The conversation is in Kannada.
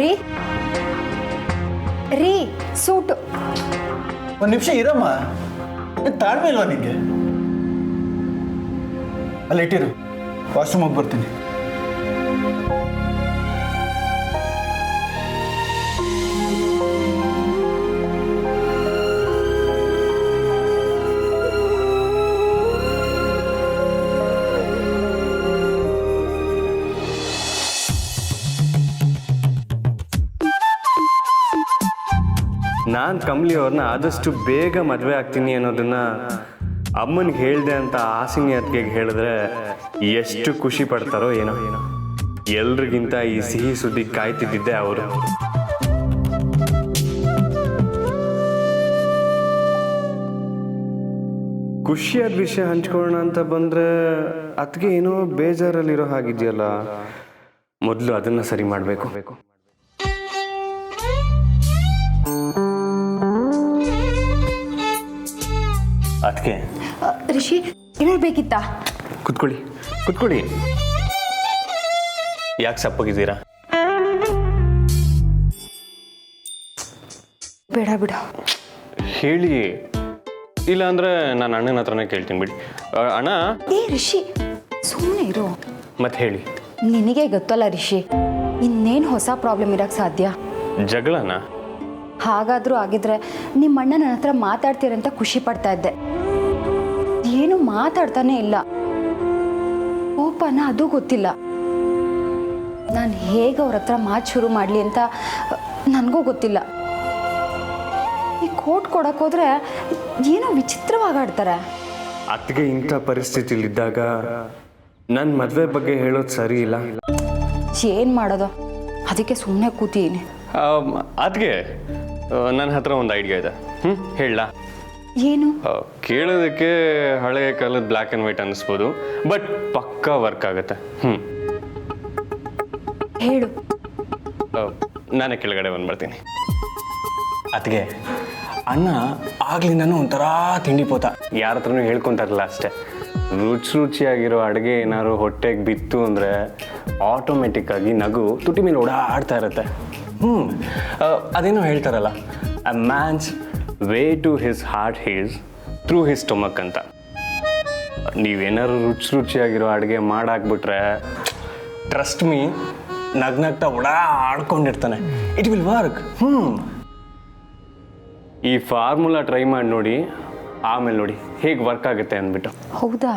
ರೀ ರೀ ಸೂಟು ಒಂದು ನಿಮಿಷ ಇರಮ್ಮ, ತಾಳ್ಮೆ ಇಲ್ವಾ ನಿಂಗೆ? ಅಲ್ಲಿ ಇಟ್ಟಿರು, ವಾಶ್ರೂಮ್ ಹೋಗಿ ಬರ್ತೀನಿ. ನಾನು ಕಮಲಿ ಅವ್ರನ್ನ ಆದಷ್ಟು ಬೇಗ ಮದುವೆ ಆಗ್ತೀನಿ ಅನ್ನೋದನ್ನ ಅಮ್ಮನಿಗೆ ಹೇಳಿದೆ ಅಂತ ಆಸಿನಿ ಅತ್ತಿಗೆಗೆ ಹೇಳಿದ್ರೆ ಎಷ್ಟು ಖುಷಿ ಪಡ್ತಾರೋ ಏನೋ. ಎಲ್ರಿಗಿಂತ ಈ ಸಿಹಿ ಸುದ್ದಿ ಕಾಯ್ತಿದ್ದಿದ್ದೆ ಅವರು. ಖುಷಿಯಾದ ವಿಷಯ ಹಂಚ್ಕೊಳ್ಳೋಣ ಅಂತ ಬಂದ್ರೆ ಅತ್ತಿಗೆ ಏನೋ ಬೇಜಾರಲ್ಲಿರೋ ಹಾಗಿದೆಯಲ್ಲ, ಮೊದಲು ಅದನ್ನ ಸರಿ ಮಾಡಬೇಕು. ಅದಕ್ಕೆ ರಿಷಿ ಏನಾರು ಬೇಕಿತ್ತಾ? ಕುತ್ಕೊಳ್ಳಿ ಕುತ್ಕೊಳ್ಳಿ. ಯಾಕೆ ಸಪ್ಪಗಿದ್ದೀರಾ? ಬೇಡ ಬಿಡ ಹೇಳಿ, ಇಲ್ಲ ಅಂದ್ರೆ ನಾನು ಅಣ್ಣನ ಹತ್ರನೇ ಕೇಳ್ತೀನಿ ಬಿಡಿ. ಅಣ್ಣ. ಏ ರಿಷಿ ಸುಮ್ಮನೆ ಇರು. ಮತ್ತೆ ಹೇಳಿ. ನಿನಗೆ ಗೊತ್ತಲ್ಲ ರಿಷಿ, ಇನ್ನೇನು ಹೊಸ ಪ್ರಾಬ್ಲಮ್ ಇರಕ್ಕೆ ಸಾಧ್ಯ? ಜಗಳನ? ಹಾಗಾದ್ರೂ ಆಗಿದ್ರೆ ನಿಮ್ಮ ಅಣ್ಣ ನನ್ನ ಹತ್ರ ಮಾತಾಡ್ತೀರಂತ ಖುಷಿ ಪಡ್ತಾ ಇದ್ದೆ. ಏನು ಮಾತಾಡ್ತಾನೆ ಇಲ್ಲ. ಕೋಪನ ಅದು ಗೊತ್ತಿಲ್ಲ. ನಾನು ಹೇಗೆ ಅವ್ರ ಹತ್ರ ಮಾತು ಶುರು ಮಾಡಲಿ ಅಂತ ನನಗೂ ಗೊತ್ತಿಲ್ಲ. ಈ ಕೋಟ್ ಕೊಡೋಕ್ಕೋದ್ರೆ ಏನೋ ವಿಚಿತ್ರವಾಗಿ ಆಡ್ತಾರೆ. ಅತ್ತಿಗೆ ಇಂಥ ಪರಿಸ್ಥಿತಿಲಿದ್ದಾಗ ನನ್ನ ಮದುವೆ ಬಗ್ಗೆ ಹೇಳೋದು ಸರಿ ಇಲ್ಲ. ಏನು ಮಾಡೋದು, ಅದಕ್ಕೆ ಸುಮ್ಮನೆ ಕೂತೀನಿ. ಅತ್ತಿಗೆ ನನ್ನ ಹತ್ರ ಒಂದು ಐಡಿಯಾ ಇದೆ. ಹೇಳ? ಏನು? ಕೇಳೋದಕ್ಕೆ ಹಳೆಯ ಕಾಲದ ಬ್ಲ್ಯಾಕ್ ಆ್ಯಂಡ್ ವೈಟ್ ಅನ್ನಿಸ್ಬೋದು, ಬಟ್ ಪಕ್ಕಾ ವರ್ಕ್ ಆಗುತ್ತೆ. ಹೇಳು. ನಾನೇ ಕೆಳಗಡೆ ಬಂದ್ಬಿಡ್ತೀನಿ. ಅತ್ತಿಗೆ, ಅಣ್ಣ ಆಗ್ಲಿಂದನೂ ಒಂಥರ ತಿಂಡಿ ಪೋತ, ಯಾರ ಹತ್ರನೂ ಹೇಳ್ಕೊತಾರಲ್ಲ ಅಷ್ಟೇ. ರುಚಿಯಾಗಿರೋ ಅಡುಗೆ ಏನಾದ್ರು ಹೊಟ್ಟೆಗೆ ಬಿತ್ತು ಅಂದರೆ ಆಟೋಮೆಟಿಕ್ ಆಗಿ ನಗು ತುಟಿ ಮೇಲೆ ಓಡಾಡ್ತಾ ಇರುತ್ತೆ. ಅದೇನೋ ಹೇಳ್ತಾರಲ್ಲ, a man's way to his heart is through his stomach ಅಂತ. ನೀವೇನಾದ್ರು ರುಚಿಯಾಗಿರೋ ಅಡುಗೆ ಮಾಡಾಕ್ಬಿಟ್ರೆ ಟ್ರಸ್ಟ್ ಮೀ, ನಗ್ನಗ್ತಾ ಓಡಾಡ್ಕೊಂಡಿರ್ತಾನೆ. It will work. ಈ ಫಾರ್ಮುಲಾ ಟ್ರೈ ಮಾಡಿ ನೋಡಿ, ಆಮೇಲೆ ನೋಡಿ ಹೇಗೆ ವರ್ಕ್ ಆಗುತ್ತೆ ಅಂದ್ಬಿಟ್ಟು. ಹೌದಾ?